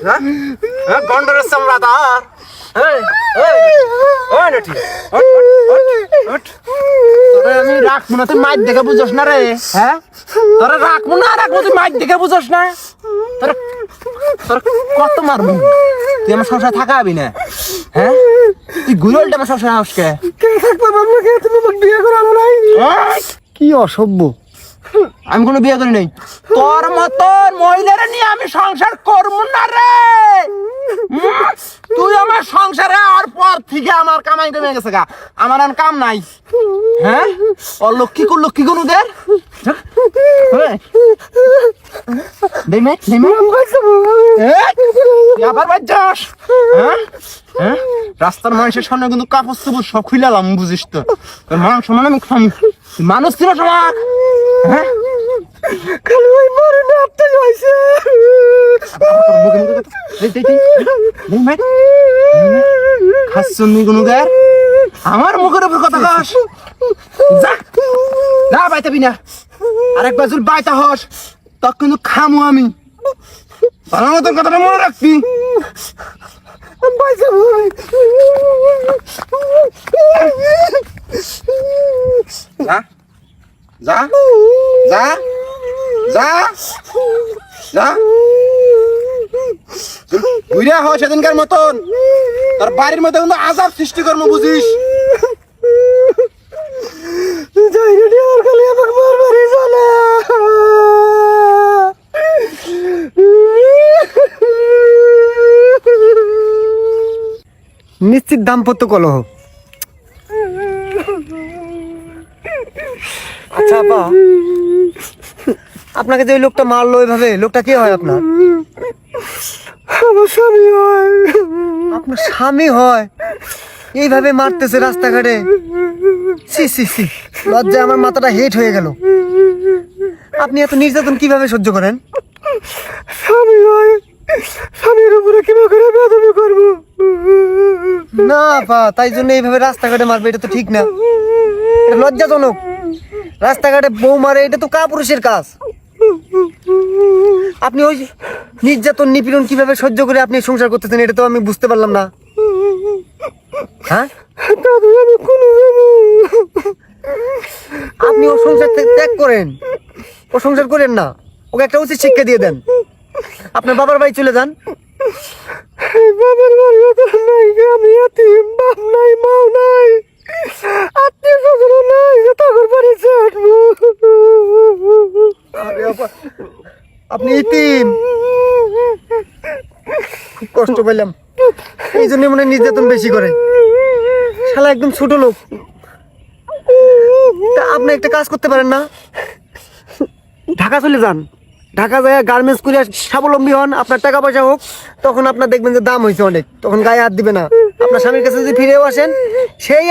হ্যাঁ গন্ডরের চামড়াদার আমি রাখবো না, তুই মাইক দেখে বুঝোস না রে। হ্যাঁ তোরা রাখবো না, রাখবো, তুই মাইক দেখে বুঝোস না। তোরা তোরা কত মারবো, তুই আমার সংসার থাকাবি না। হ্যাঁ তুই গুলোলটা আমার সংসার হাসকে বিয়ে করানো নাই। কি অসভ্য, আমি কোনো বিয়ে করি নাই। তোর মতন মহিলারা নিয়ে আমি সংসার করবো না রে। তুই আমার সংসারে আর পর থেকে আমার কামাই কমে গেছে গা, আমার আর কাম নাই। হ্যাঁ লক্ষ্মী গুনুদের রাস্তার মানুষের সামনে কিন্তু কাপড় চোপড় সব খুইলাম, বুঝিস তো? মাংস মানে আমি খাম, মানুষ ছিল সমাজ। হ্যাঁ আমার মুখের উপর কথা কস, যা বাইতাবি না। আরেকবার যদি বাইতা হস তখন কিন্তু খামু আমি। ভালো মতন কথাটা মনে রাখবি। যা যা যা যা যা বুঝা হয় সেদিনকার মতন তার বাড়ির মধ্যে কিন্তু আজাব সৃষ্টি করবো, বুঝিস? নিশ্চিত দাম্পত্য কলহ। আচ্ছা আপা, আপনাকে যে ওই লোকটা মারলো ওইভাবে, লোকটা কে হয় আপনার? আমার স্বামী হয়। আপনার স্বামী হয়? এইভাবে মারতেছে রাস্তাঘাটে? সি সি সি, লজ্জায় আমার মাথাটা হেট হয়ে গেল। আপনি এত নির্যাতন কিভাবে সহ্য করেন? স্বামী হয়, স্বামীর উপরে কিভাবে করে বেয়াদবি করবো? না আপা, তাই জন্য এইভাবে রাস্তাঘাটে মারবে, এটা তো ঠিক না, এটা লজ্জাজনক। রাস্তাঘাটে বউ মারে, এটা তো কাপুরুষের কাজ। আপনি ওই নির্যাতন নিপীড়ন কিভাবে সহ্য করে আপনি সংসার করতেছেন, এটা তো আমি বুঝতে পারলাম না। হ্যাঁ আপনি ও সংসার ত্যাগ করেন, ও সংসার করেন না, ওকে একটা উচিত শিক্ষা দিয়ে দেন। আপনার বাবার বাড়ি চলে যান। বাবার বাড়িও তো নাই, আমি এতিম, বাপ নাই, মাও নাই, আত্মীয় স্বজন নাই যে তখন বাড়ি ছাড়বো। আপনি ইতিম, খুব কষ্ট পেলাম। এই জন্য মনে হয় নির্যাতন বেশি করে। শালা একদম ছোট লোক। তা আপনি একটা কাজ করতে পারেন না? ঢাকা চলে যান, ঢাকা যায় গার্মেন্টস করে স্বাবলম্বী হন, আপনার টাকা পয়সা হোক, তখন আপনার দেখবেন যে দাম হয়েছে অনেক, তখন গায়ে হাত দিবে না। আপনার স্বামীর কাছে যদি ফিরেও আসেন, সেই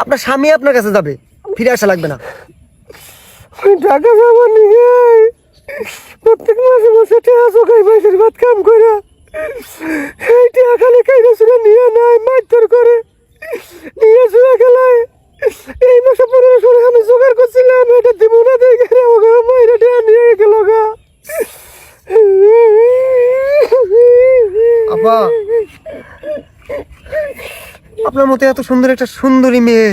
আপনার স্বামী আপনার কাছে যাবে, ফিরে আসা লাগবে না। ঢাকা যাবার নিয়ে প্রত্যেক মাসে মাসে টেহা চোখাই মাসের ভাত কাম করে এই টেহা খালি কাইরে চুরে নিয়ে নেয়, মারধর করে নিয়ে চুরে গেলায়। এই মাসে 1500 টাকা আমি জোগাড় করছিলাম, এটা দিব না দেখে ওকে মাইরে টেহা নিয়ে গেল গা। আপা, আপনার মতো এত সুন্দর একটা সুন্দরী মেয়ে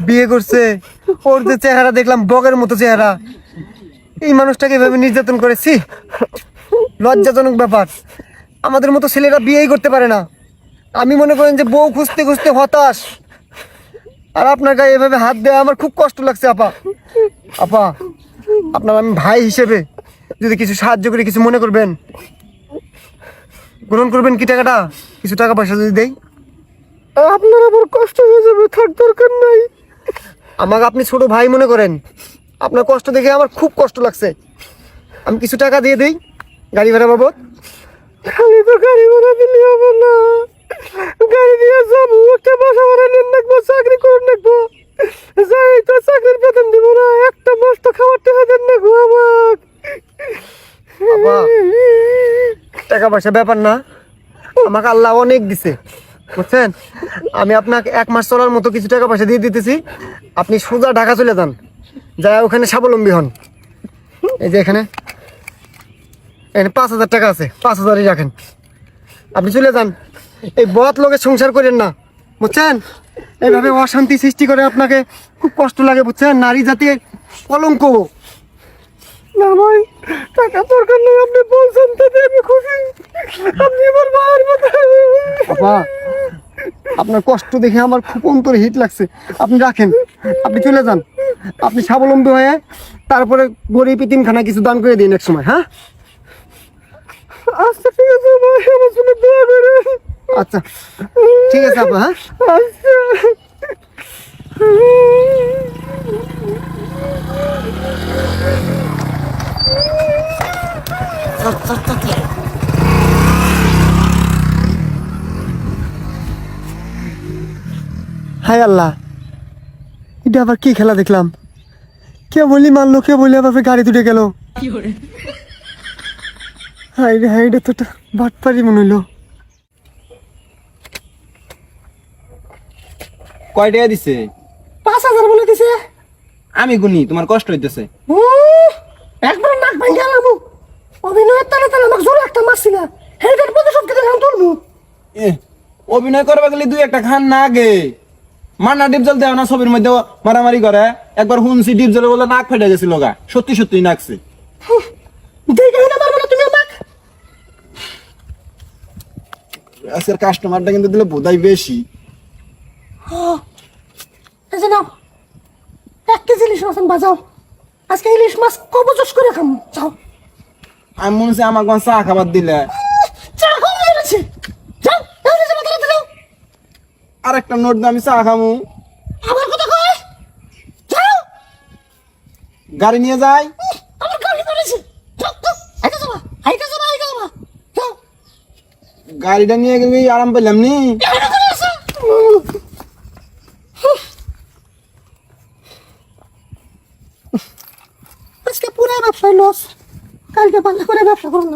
বিয়ে করছে, ওর যে চেহারা দেখলাম বগের মতো চেহারা, এই মানুষটাকে এভাবে নির্যাতন করেছি, লজ্জাজনক ব্যাপার। আমাদের মতো ছেলেরা বিয়েই করতে পারে না। আমি মনে করেন যে বউ খুঁজতে খুঁজতে হতাশ, আর আপনার গায়ে এভাবে হাত দেওয়া আমার খুব কষ্ট লাগছে। আপা আপা, আপনার আমি ভাই হিসেবে যদি কিছু সাহায্য করি, কিছু মনে করবেন, গ্রহণ করবেন কি টাকাটা? কিছু টাকা পয়সা যদি দেই? আপনার আবার কষ্ট হয়ে যাবে, থাক, দরকার নাই। আমাকে আপনি ছোট ভাই মনে করেন, আপনার কষ্ট দেখে আমার খুব কষ্ট লাগছে। আমি কিছু টাকা দিয়ে দেই গাড়ি ভাড়া বাবদ। খালি তো গাড়ি ভাড়া দিলে হবে না, গাড়ি দিয়ে যাবো, একটা বাসা ভাড়া নেন রাখবো, চাকরি করে রাখবো, যাই তো চাকরির বেতন দিব না, একটা মাস তো খাবার টাকা দেন না গো আমাকে। বাবা, টাকা পয়সা ব্যাপার না, আমাকে আল্লাহ অনেক দিছে, বুঝছেন? আমি আপনাকে 1 মাস চলার মতো কিছু টাকা পয়সা দিয়ে দিতেছি। আপনি সোজা ঢাকা চলে যান, যাই ওখানে স্বাবলম্বী হন। এই যে এখানে 5000 টাকা আছে, 5000ই রাখেন। আপনি চলে যান, এই বদ লোকের সংসার করেন না, বুঝছেন? এইভাবে অশান্তি সৃষ্টি করে আপনাকে খুব কষ্ট লাগে, বুঝছেন? নারী জাতির কলঙ্ক। না ভাই, টাকা দরকার নেই, আপনি বলছেন তাতে আমি খুশি। আপনি আমার মায়ের মতো। বাবা, আপনার কষ্ট দেখে আমার খুব অন্তরে হিট লাগছে। আপনি রাখেন, আপনি চলে যান, আপনি স্বাবলম্বী হয়ে তারপরে গরিব এতিমখানা কিছু দান করে দিন এক সময়। হ্যাঁ, আচ্ছা ঠিক আছে ভাই, আমার জন্য দোয়া করেন। আচ্ছা ঠিক আছে আপা। হ্যাঁ, আচ্ছা। হায় আল্লাহ, এটা আবার কি খেলা দেখলাম? কে বলি মারলো, কে বলি আবার গাড়ি তুলে গেল। হাই রে হাই, এটা তো একটা বাটপারি মনে হইলো। কয় টাকা দিছে? 5,000 বলে দিছে। আমি গুনি, তোমার কষ্ট হইতেছে। একবার নাক ভাঙ্গা লাগবো। অভিনয়ের তালে তালে আমাকে জোরে একটা মারছি না, হেডের প্রতিশোধ কেটে এখন তুলবো। অভিনয় করবা গেলে দুই একটা খান না আগে। মান্না ডিপজল দেও না ছবির মধ্যে মারামারি করে। একবার হুনছি ডিপজলে বলে নাক ফেটে গেছিল গা, সত্যি সত্যি নাকছে। দেখে না মারবো না তুমি আমাকে। আজকের কাস্টমারটা কিন্তু দিলে বোধাই বেশি। এই যে নাও, 1 কেজি ইলিশ মাছ বাজাও। আজকে ইলিশ মাছ কবজস করে খাম। যাও। আমি মনে হচ্ছে আমার চা খাবার দিলে। চা খাও মেরেছে। যাও, এই যে বাজারে যাও। আর একটা নোট দিয়ে আমি চা খামু। আমার কথা কয়। যাও। গাড়ি নিয়ে যাই। আমার গাড়ি মেরেছে। যাও, যাও। আইতে যাবা, আইতে যাবা, আইতে যাবা। যাও। গাড়িটা নিয়ে গেলে আরাম পেলাম নি। এখানে চলে আসো। আজকে পুরো ব্যবসায় লস, কালকে ভালো করে ব্যবসা করুন।